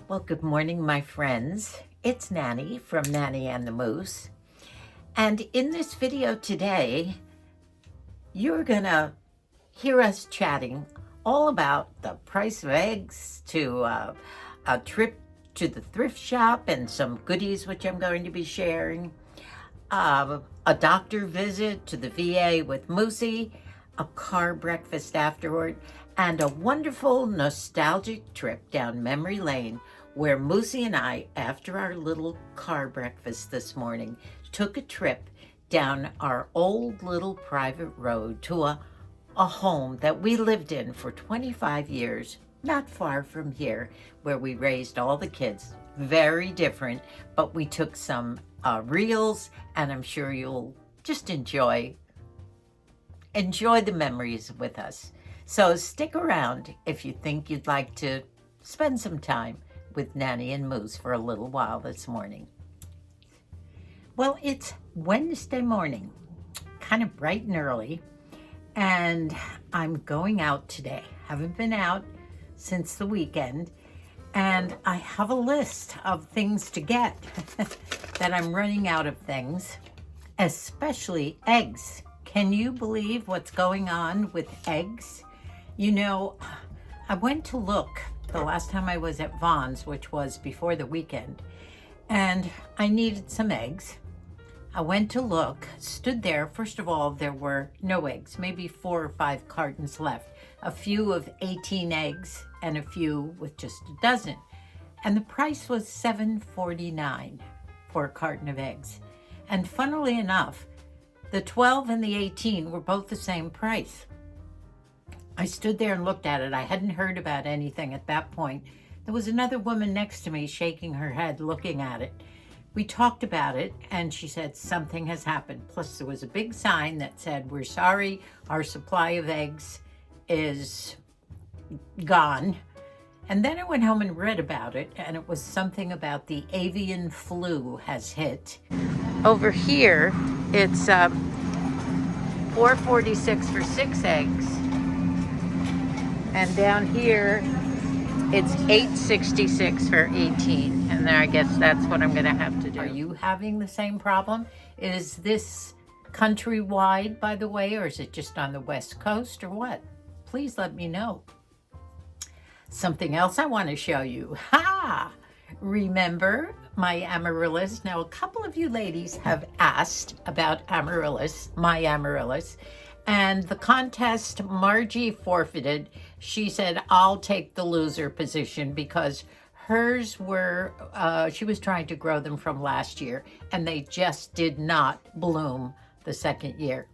Well, good morning, my friends. It's Nanny from Nanny and the Moose. And in this video today, you're gonna hear us chatting all about the price of eggs to a trip to the thrift shop and some goodies which I'm going to be sharing, a doctor visit to the VA with Moosey, a car breakfast afterward, and a wonderful nostalgic trip down memory lane where Moosey and I, after our little car breakfast this morning, took a trip down our old little private road to a home that we lived in for 25 years, not far from here, where we raised all the kids. Very different, but we took some reels, and I'm sure you'll just enjoy the memories with us. So stick around if you think you'd like to spend some time with Nanny and Moose for a little while this morning. Well, it's Wednesday morning, kind of bright and early, and I'm going out today. Haven't been out since the weekend, and I have a list of things to get that I'm running out of things, especially eggs. Can you believe what's going on with eggs? You know, I went to look the last time I was at Vaughn's, which was before the weekend, and I needed some eggs. I went to look, stood there. First of all, there were no eggs, maybe 4 or 5 cartons left, a few of 18 eggs and a few with just a dozen. And the price was $7.49 for a carton of eggs. And funnily enough, the 12 and the 18 were both the same price. I stood there and looked at it. I hadn't heard about anything at that point. There was another woman next to me shaking her head, looking at it. We talked about it, and she said something has happened. Plus, there was a big sign that said, "We're sorry, our supply of eggs is gone." And then I went home and read about it, and it was something about the avian flu has hit. Over here, it's $4.46 for 6 eggs. And down here, it's $8.66 for 18. And then I guess that's what I'm gonna have to do. Are you having the same problem? Is this countrywide, by the way, or is it just on the West Coast or what? Please let me know. Something else I want to show you. Ha! Remember my amaryllis? Now, a couple of you ladies have asked about amaryllis, my amaryllis, and the contest Margie forfeited. She said, I'll take the loser position because hers were, she was trying to grow them from last year, and they just did not bloom the second year.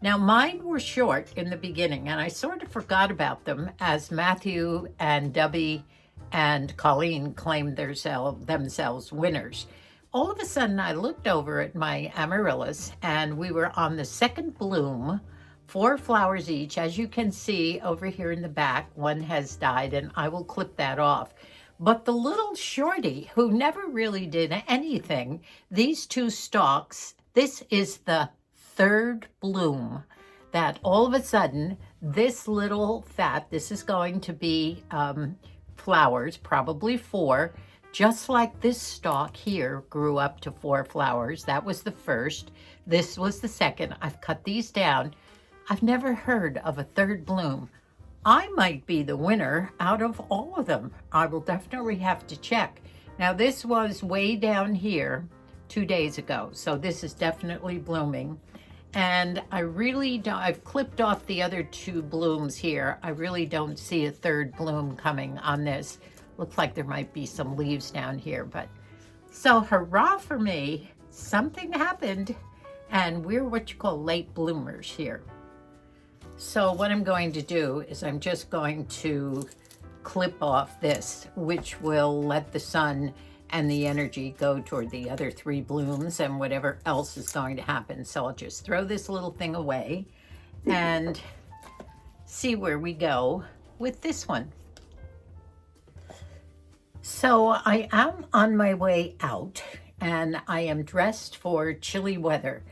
Now, mine were short in the beginning, and I sort of forgot about them as Matthew and Debbie and Colleen claimed themselves winners. All of a sudden, I looked over at my amaryllis, and we were on the second bloom, 4 flowers each. As you can see over here in the back, one has died, and I will clip that off. But the little shorty, who never really did anything, these 2 stalks, this is the 3rd bloom that all of a sudden this little this is going to be flowers, probably 4, just like this stalk here grew up to 4 flowers. That was the first. This was the second. I've cut these down. I've never heard of a 3rd bloom. I might be the winner out of all of them. I will definitely have to check. Now, this was way down here 2 days ago, so this is definitely blooming. And I really don't, I've clipped off the other 2 blooms here. I really don't see a 3rd bloom coming on this. Looks like there might be some leaves down here, but so hurrah for me, something happened, and we're what you call late bloomers here. So what I'm going to do is I'm just going to clip off this, which will let the sun and the energy go toward the other 3 blooms and whatever else is going to happen. So I'll just throw this little thing away and see where we go with this one. So I am on my way out, and I am dressed for chilly weather.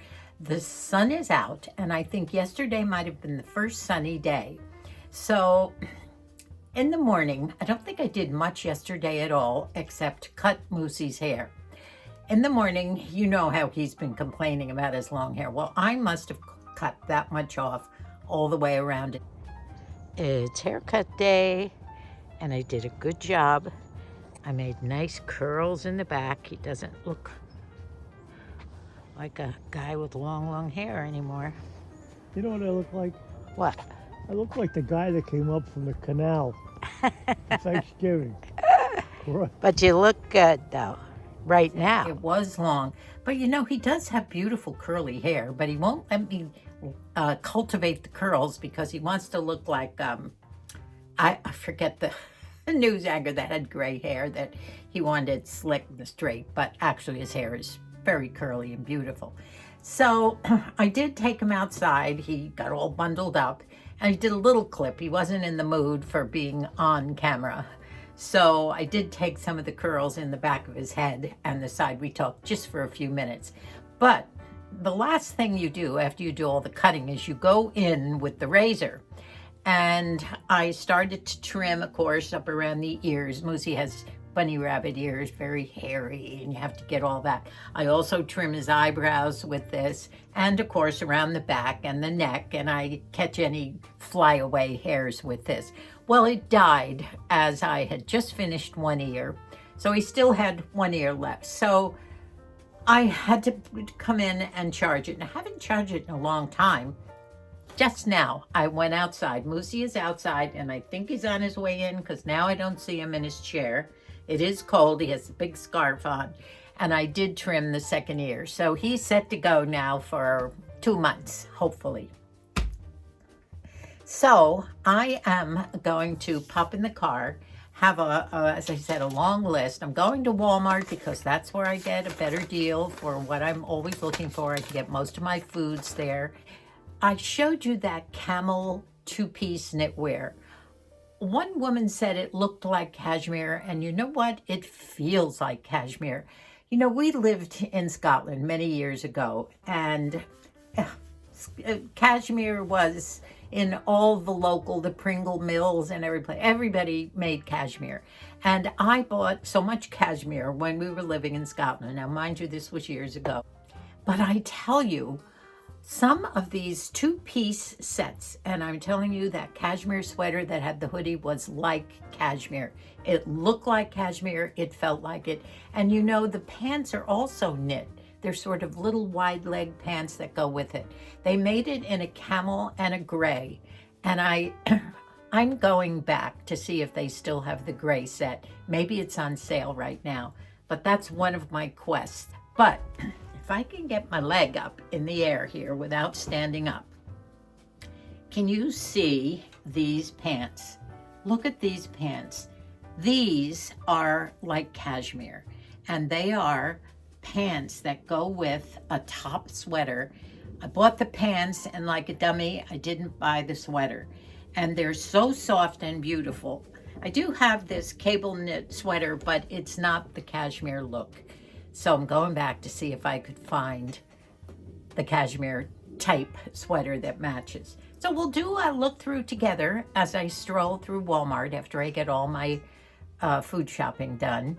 The sun is out, and I think yesterday might have been the first sunny day. So In the morning, I don't think I did much yesterday at all except cut Moosey's hair. In the morning, you know how he's been complaining about his long hair. Well, I must have cut that much off all the way around it. It's haircut day, and I did a good job. I made nice curls in the back. He doesn't look like a guy with long hair anymore. You know what I look like? What? I look like the guy that came up from the canal for Thanksgiving. But you look good, though, right now. It was long. But, you know, he does have beautiful curly hair, but he won't let me cultivate the curls because he wants to look like, I forget the news anchor that had gray hair that he wanted slick and straight, but actually his hair is very curly and beautiful. So I did take him outside. He got all bundled up and he did a little clip. He wasn't in the mood for being on camera. So I did take some of the curls in the back of his head and the side. We talked just for a few minutes. But the last thing you do after you do all the cutting is you go in with the razor. And I started to trim, of course, up around the ears. Moosey has bunny rabbit ears, very hairy, and you have to get all that. I also trim his eyebrows with this, and of course around the back and the neck, and I catch any flyaway hairs with this. Well, it died as I had just finished one ear, so he still had one ear left. So I had to come in and charge it, and I haven't charged it in a long time. Just now, I went outside. Moosey is outside, and I think he's on his way in because now I don't see him in his chair. It is cold. He has a big scarf on, and I did trim the second ear. So he's set to go now for 2 months, hopefully. So I am going to pop in the car, have as I said, a long list. I'm going to Walmart because that's where I get a better deal for what I'm always looking for. I can get most of my foods there. I showed you that camel two-piece knitwear. One woman said it looked like cashmere, and you know what? It feels like cashmere. You know, we lived in Scotland many years ago, and cashmere was in all the Pringle mills and every place. Everybody made cashmere. And I bought so much cashmere when we were living in Scotland. Now, mind you, this was years ago. But I tell you, some of these two-piece sets, and I'm telling you that cashmere sweater that had the hoodie was like cashmere. It looked like cashmere, it felt like it. And you know, the pants are also knit. They're sort of little wide leg pants that go with it. They made it in a camel and a gray. And I'm going back to see if they still have the gray set. Maybe it's on sale right now, but that's one of my quests. But if I can get my leg up in the air here without standing up, can you see these pants? Look at these pants. These are like cashmere, and they are pants that go with a top sweater. I bought the pants, and like a dummy, I didn't buy the sweater. And they're so soft and beautiful. I do have this cable knit sweater, but it's not the cashmere look. So I'm going back to see if I could find the cashmere type sweater that matches. So we'll do a look through together as I stroll through Walmart after I get all my food shopping done.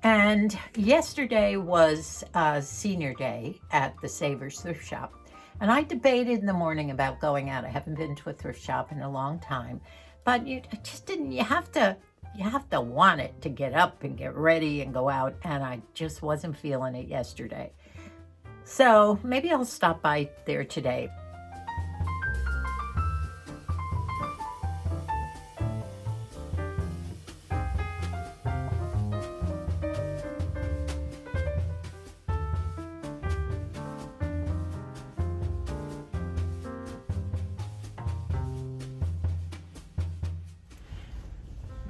And yesterday was senior day at the Savers thrift shop. And I debated in the morning about going out. I haven't been to a thrift shop in a long time. But you have to want it to get up and get ready and go out, and I just wasn't feeling it yesterday. So maybe I'll stop by there today.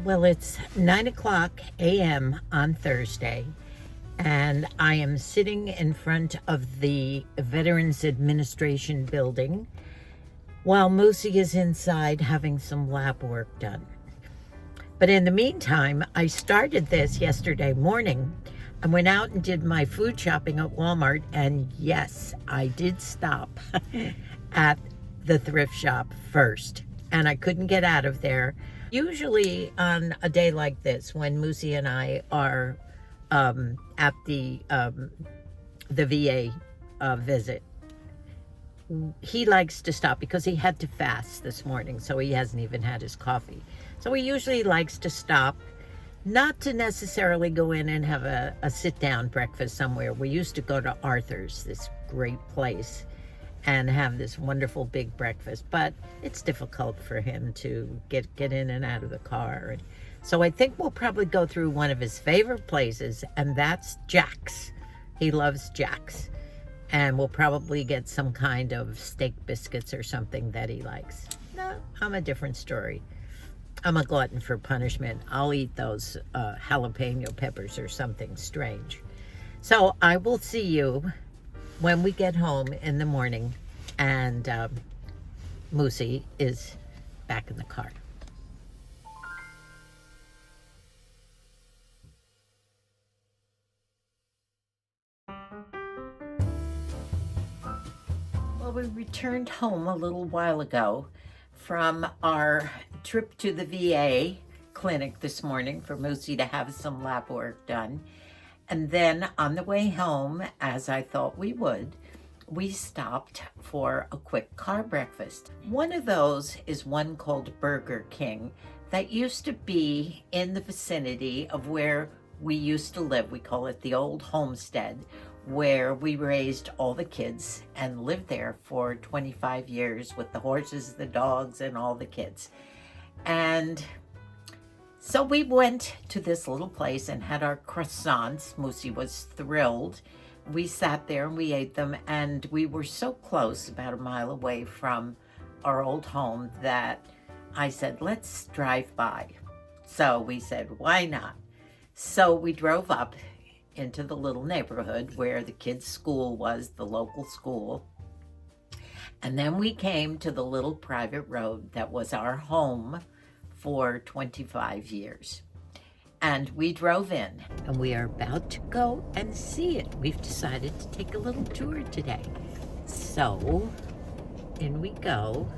Well, it's 9:00 a.m. on Thursday, and I am sitting in front of the Veterans Administration building while Moosey is inside having some lab work done. But in the meantime, I started this yesterday morning. I went out and did my food shopping at Walmart, and yes, I did stop at the thrift shop first. and I couldn't get out of there. Usually on a day like this, when Moosey and I are at the VA visit, he likes to stop because he had to fast this morning, so he hasn't even had his coffee. So he usually likes to stop, not to necessarily go in and have a sit-down breakfast somewhere. We used to go to Arthur's, this great place, and have this wonderful big breakfast, but it's difficult for him to get in and out of the car. And so I think we'll probably go through one of his favorite places, and that's Jack's. He loves Jack's. And we'll probably get some kind of steak biscuits or something that he likes. No, I'm a different story. I'm a glutton for punishment. I'll eat those jalapeno peppers or something strange. So I will see you when we get home in the morning and Moosey is back in the car. Well, we returned home a little while ago from our trip to the VA clinic this morning for Moosey to have some lab work done. And then on the way home, as I thought we would, we stopped for a quick car breakfast. One of those is one called Burger King that used to be in the vicinity of where we used to live. We call it the old homestead, where we raised all the kids and lived there for 25 years with the horses, the dogs, and all the kids. And so we went to this little place and had our croissants. Moosey was thrilled. We sat there and we ate them, and we were so close, about a mile away from our old home, that I said, let's drive by. So we said, why not? So we drove up into the little neighborhood where the kids' school was, the local school. And then we came to the little private road that was our home for 25 years. And we drove in, and we are about to go and see it. We've decided to take a little tour today. So, in we go.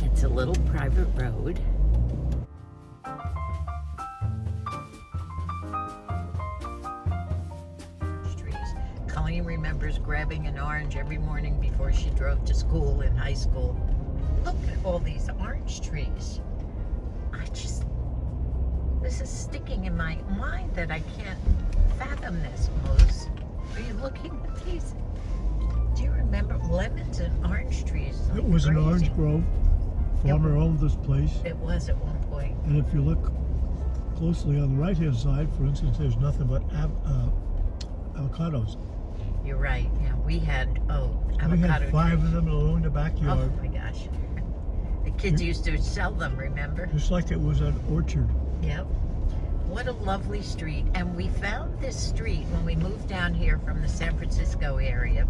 It's a little private road. Colleen remembers grabbing an orange every morning before she drove to school in high school. Look at all these orange trees. This is sticking in my mind that I can't fathom this, Moose. Are you looking at these? Do you remember lemons and orange trees? It was an orange grove. Farmer owned this place. It was at one point. And if you look closely on the right-hand side, for instance, there's nothing but avocados. You're right. Yeah, we had, avocado We had 5 trees. of them along the backyard. Oh my gosh. The kids used to sell them, remember? Just like it was an orchard. Yep. What a lovely street. And we found this street when we moved down here from the San Francisco area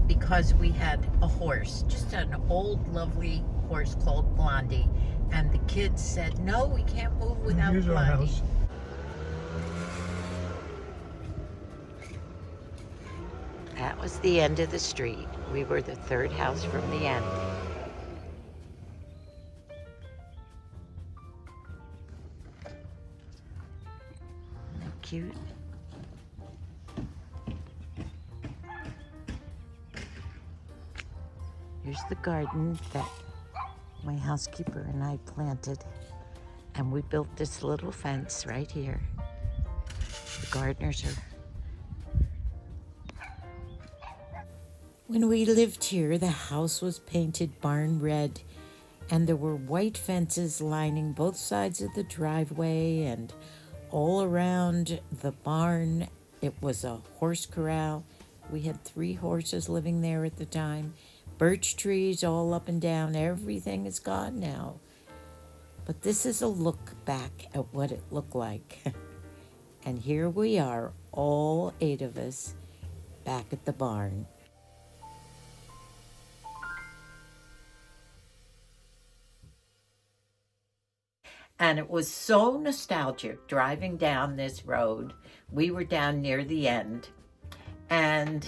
because we had a horse, just an old lovely horse called Blondie. And the kids said, no, we can't move without Here's Blondie. our house. That was the end of the street. We were the third house from the end. Isn't that cute? Here's the garden that my housekeeper and I planted. And we built this little fence right here. The gardeners are... When we lived here, the house was painted barn red, and there were white fences lining both sides of the driveway and all around the barn. It was a horse corral. We had 3 horses living there at the time. Birch trees all up and down. Everything is gone now. But this is a look back at what it looked like. And here we are, all 8 of us, back at the barn. And it was so nostalgic driving down this road. We were down near the end. And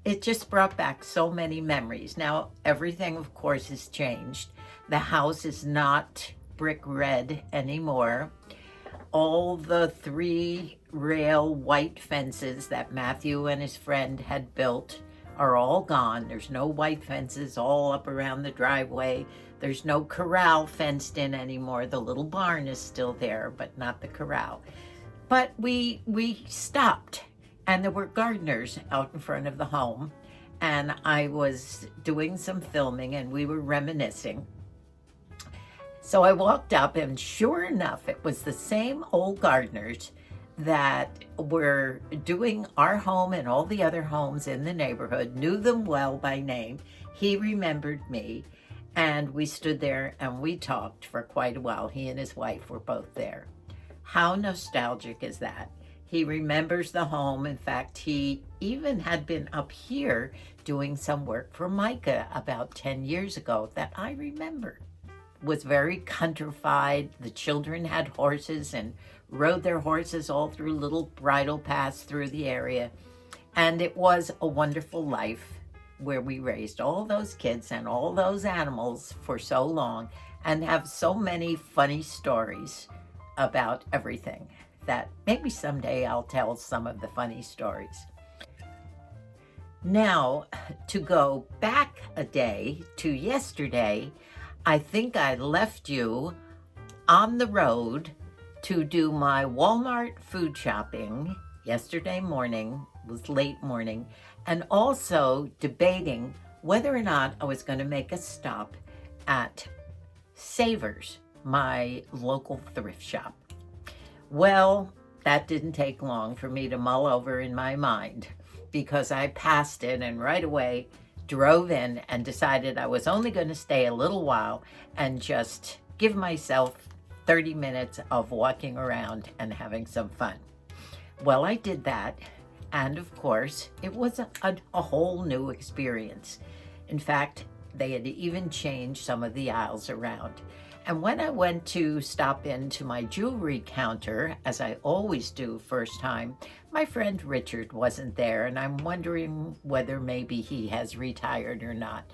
it just brought back so many memories. Now, everything, of course, has changed. The house is not brick red anymore. All the 3-rail white fences that Matthew and his friend had built are all gone. There's no white fences all up around the driveway. There's no corral fenced in anymore. The little barn is still there, but not the corral. But we stopped, and there were gardeners out in front of the home, and I was doing some filming, and we were reminiscing. So I walked up, and sure enough, it was the same old gardeners that were doing our home and all the other homes in the neighborhood, knew them well by name. He remembered me, and we stood there and we talked for quite a while. He and his wife were both there. How nostalgic is that? He remembers the home. In fact, he even had been up here doing some work for Micah about 10 years ago that I remember. Was very countrified. The children had horses and rode their horses all through little bridle paths through the area. And it was a wonderful life where we raised all those kids and all those animals for so long and have so many funny stories about everything that maybe someday I'll tell some of the funny stories. Now, to go back a day to yesterday, I think I left you on the road to do my Walmart food shopping yesterday morning. It was late morning, and also debating whether or not I was going to make a stop at Savers, my local thrift shop. Well, that didn't take long for me to mull over in my mind, because I passed it and right away drove in and decided I was only going to stay a little while and just give myself 30 minutes of walking around and having some fun. Well, I did that, and of course, it was a whole new experience. In fact, they had even changed some of the aisles around. And when I went to stop into my jewelry counter, as I always do first time, my friend Richard wasn't there, and I'm wondering whether maybe he has retired or not.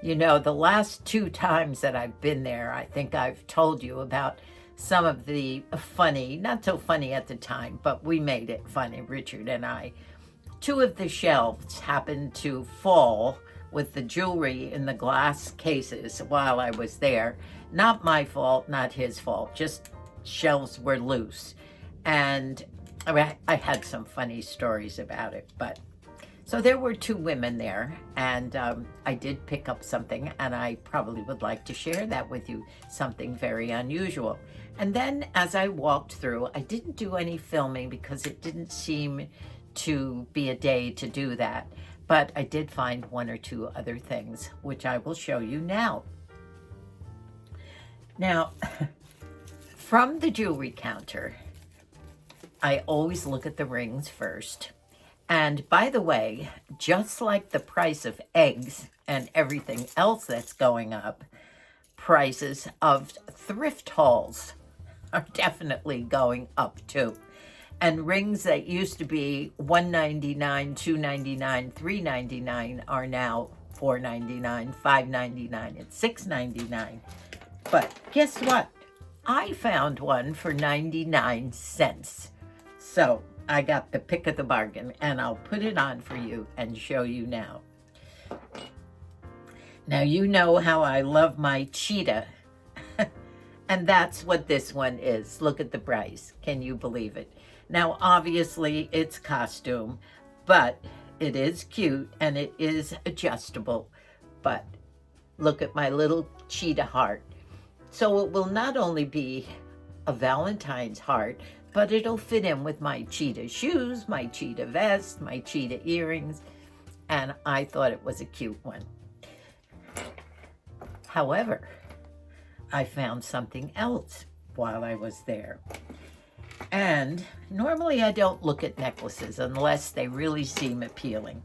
You know, the last 2 times that I've been there, I think I've told you about some of the funny, not so funny at the time, but we made it funny, Richard and I. 2 of the shelves happened to fall with the jewelry in the glass cases while I was there. Not my fault, not his fault, just shelves were loose. And I had some funny stories about it, but so there were 2 women there, and I did pick up something, and I probably would like to share that with you, something very unusual. And then as I walked through, I didn't do any filming because it didn't seem to be a day to do that, but I did find 1 or 2 other things, which I will show you now. Now, from the jewelry counter, I always look at the rings first. And by the way, just like the price of eggs and everything else that's going up, prices of thrift hauls are definitely going up too. And rings that used to be $1.99, $2.99, $3.99 are now $4.99, $5.99, and $6.99. But guess what? I found one for 99 cents. So I got the pick of the bargain, and I'll put it on for you and show you now. Now, you know how I love my cheetah. And that's what this one is. Look at the price. Can you believe it? Now, obviously, it's costume, but it is cute and it is adjustable. But look at my little cheetah heart. So it will not only be a Valentine's heart, but it'll fit in with my cheetah shoes, my cheetah vest, my cheetah earrings, and I thought it was a cute one. However, I found something else while I was there. And normally I don't look at necklaces unless they really seem appealing.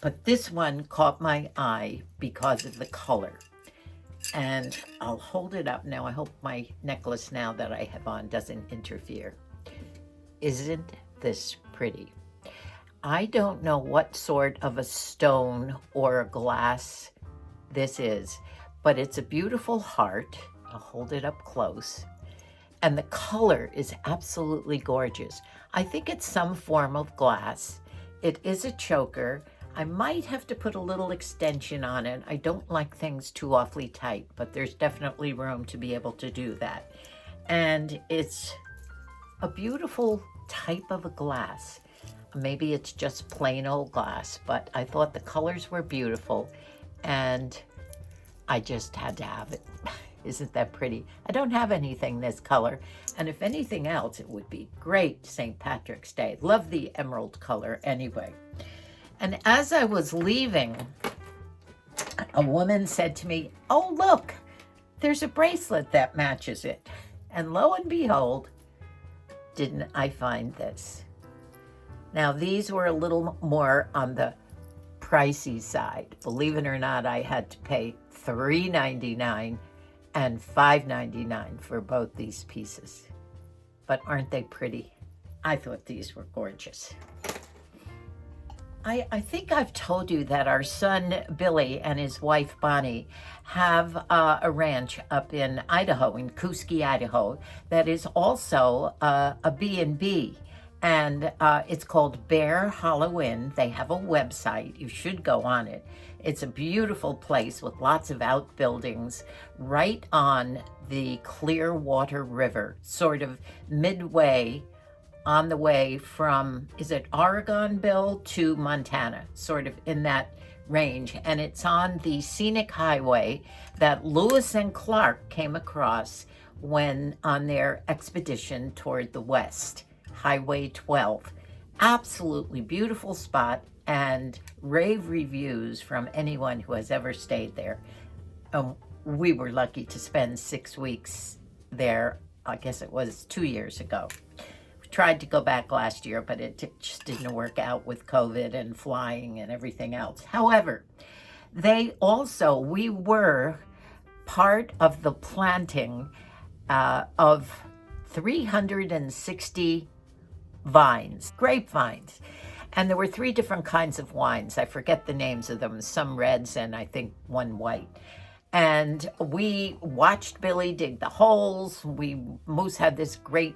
But this one caught my eye because of the color. And I'll hold it up now. I hope my necklace now that I have on doesn't interfere. Isn't this pretty? I don't know what sort of a stone or a glass this is, but it's a beautiful heart. I'll hold it up close. And the color is absolutely gorgeous. I think it's some form of glass. It is a choker. I might have to put a little extension on it. I don't like things too awfully tight, but there's definitely room to be able to do that. And it's a beautiful type of a glass. Maybe it's just plain old glass, but I thought the colors were beautiful and I just had to have it. Isn't that pretty? I don't have anything this color, and if anything else, it would be great St. Patrick's Day. Love the emerald color anyway. And as I was leaving, a woman said to me, "Oh, look, there's a bracelet that matches it." And lo and behold, didn't I find this? Now, these were a little more on the pricey side. Believe it or not, I had to pay $3.99 and $5.99 for both these pieces. But aren't they pretty? I thought these were gorgeous. I think I've told you that our son Billy and his wife Bonnie have a ranch up in Idaho, in Kuski, Idaho, that is also a B&B. And it's called Bear Hollow Inn. They have a website. You should go on it. It's a beautiful place with lots of outbuildings right on the Clearwater River, sort of midway on the way from, is it Oregon, Bill, to Montana, sort of in that range. And it's on the scenic highway that Lewis and Clark came across when on their expedition toward the west. Highway 12. Absolutely beautiful spot and rave reviews from anyone who has ever stayed there. We were lucky to spend 6 weeks there. I guess it was 2 years ago. We tried to go back last year, but it just didn't work out with COVID and flying and everything else. However, we were part of the planting of 360 vines, grapevines. And there were 3 different kinds of wines. I forget the names of them, some reds and I think one white. And we watched Billy dig the holes. Moose had this great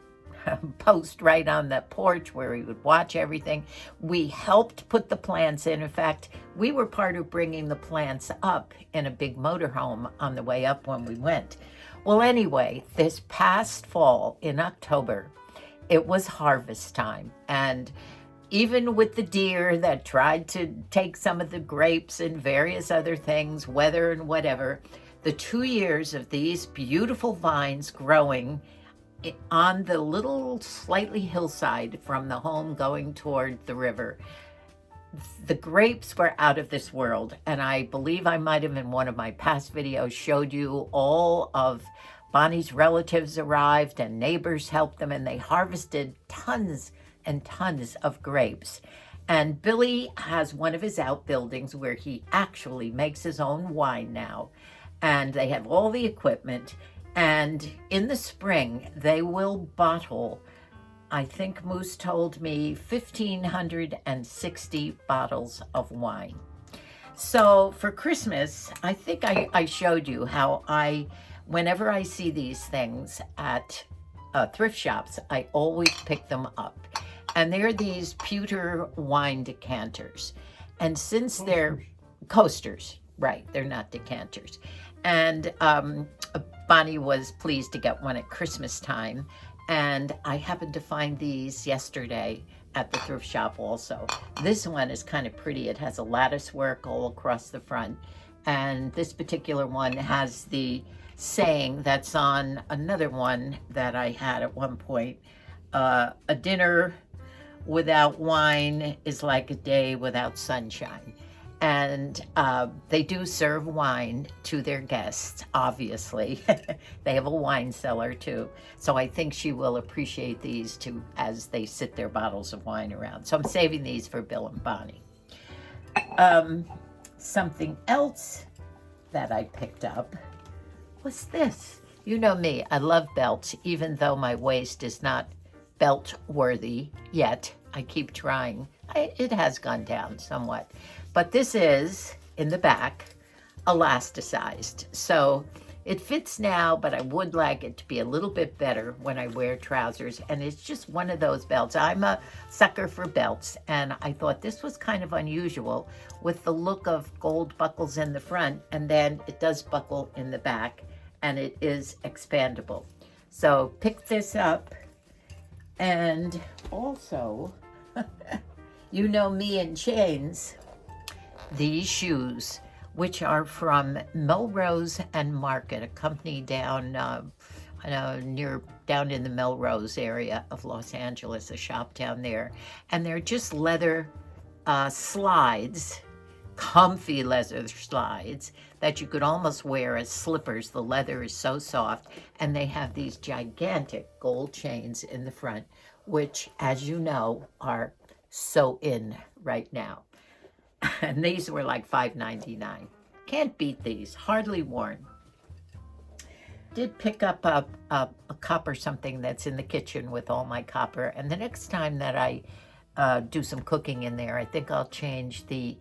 post right on the porch where he would watch everything. We helped put the plants in. In fact, we were part of bringing the plants up in a big motorhome on the way up when we went. Well, anyway, this past fall in October, it was harvest time, and even with the deer that tried to take some of the grapes and various other things, weather and whatever, the 2 years of these beautiful vines growing on the little slightly hillside from the home going toward the river, the grapes were out of this world. And I believe I might have in one of my past videos showed you all of Bonnie's relatives arrived and neighbors helped them, and they harvested tons and tons of grapes. And Billy has one of his outbuildings where he actually makes his own wine now. And they have all the equipment. And in the spring, they will bottle, I think Moose told me, 1,560 bottles of wine. So for Christmas, I think I showed you how whenever I see these things at thrift shops, I always pick them up. And they're these pewter wine decanters. And since they're coasters, right, they're not decanters. And Bonnie was pleased to get one at Christmas time. And I happened to find these yesterday at the thrift shop also. This one is kind of pretty. It has a lattice work all across the front. And this particular one has the saying that's on another one that I had at one point. A dinner without wine is like a day without sunshine. And they do serve wine to their guests, obviously. They have a wine cellar too. So I think she will appreciate these too as they sit their bottles of wine around. So I'm saving these for Bill and Bonnie. Something else that I picked up was this. You know me, I love belts, even though my waist is not belt worthy yet. I keep trying. It has gone down somewhat. But this is, in the back, elasticized. So it fits now, but I would like it to be a little bit better when I wear trousers. And it's just one of those belts. I'm a sucker for belts, and I thought this was kind of unusual with the look of gold buckles in the front, and then it does buckle in the back, and it is expandable. So pick this up, and also, you know me and chains, these shoes, which are from Melrose and Market, a company down down in the Melrose area of Los Angeles, a shop down there. And they're just leather slides, comfy leather slides that you could almost wear as slippers. The leather is so soft, and they have these gigantic gold chains in the front, which, as you know, are so in right now. And these were like $5.99. Can't beat these, hardly worn. Did pick up a copper something that's in the kitchen with all my copper, and the next time that I do some cooking in there, I think I'll change the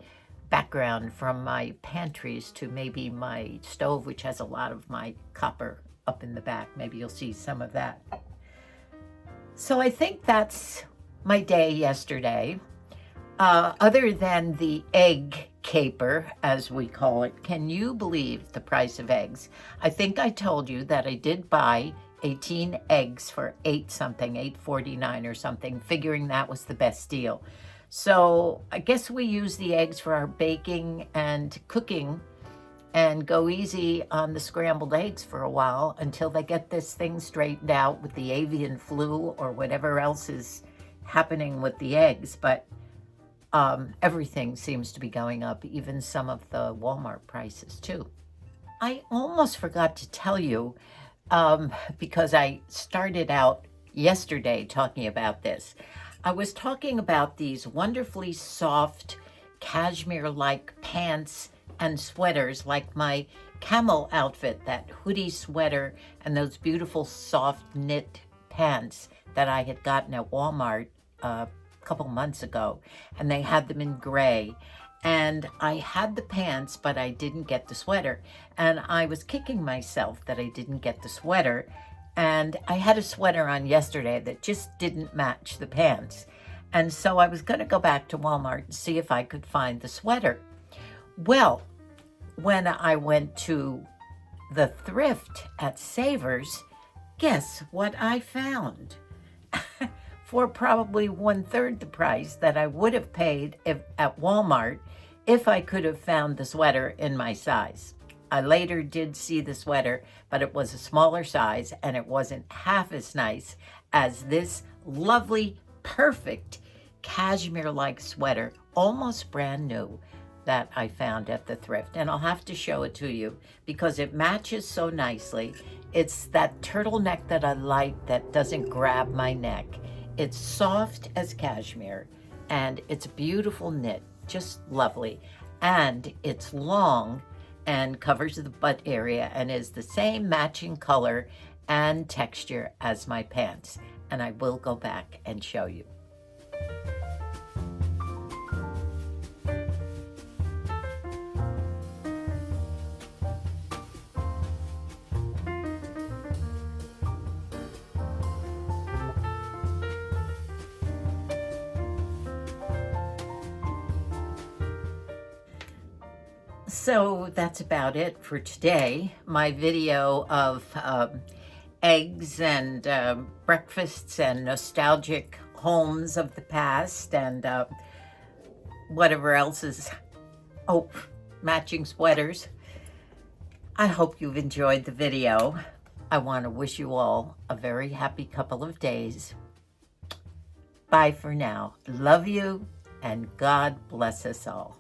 background from my pantries to maybe my stove, which has a lot of my copper up in the back. Maybe you'll see some of that. So I think that's my day yesterday. Other than the egg caper, as we call it, can you believe the price of eggs? I think I told you that I did buy 18 eggs for $8.49 or something, figuring that was the best deal. So I guess we use the eggs for our baking and cooking and go easy on the scrambled eggs for a while until they get this thing straightened out with the avian flu or whatever else is happening with the eggs. But everything seems to be going up, even some of the Walmart prices too. I almost forgot to tell you, because I started out yesterday talking about this. I was talking about these wonderfully soft cashmere-like pants and sweaters, like my camel outfit, that hoodie sweater and those beautiful soft knit pants that I had gotten at Walmart couple months ago, and they had them in gray, and I had the pants but I didn't get the sweater, and I was kicking myself that I didn't get the sweater. And I had a sweater on yesterday that just didn't match the pants, and so I was going to go back to Walmart and see if I could find the sweater. Well, when I went to the thrift at Savers, guess what I found? For probably 1/3 the price that I would have paid at Walmart if I could have found the sweater in my size. I later did see the sweater, but it was a smaller size, and it wasn't half as nice as this lovely, perfect cashmere-like sweater, almost brand new, that I found at the thrift. And I'll have to show it to you because it matches so nicely. It's that turtleneck that I like that doesn't grab my neck. It's soft as cashmere, and it's a beautiful knit, just lovely. And it's long and covers the butt area and is the same matching color and texture as my pants. And I will go back and show you. So that's about it for today. My video of eggs and breakfasts and nostalgic homes of the past and whatever else is, matching sweaters. I hope you've enjoyed the video. I want to wish you all a very happy couple of days. Bye for now. Love you, and God bless us all.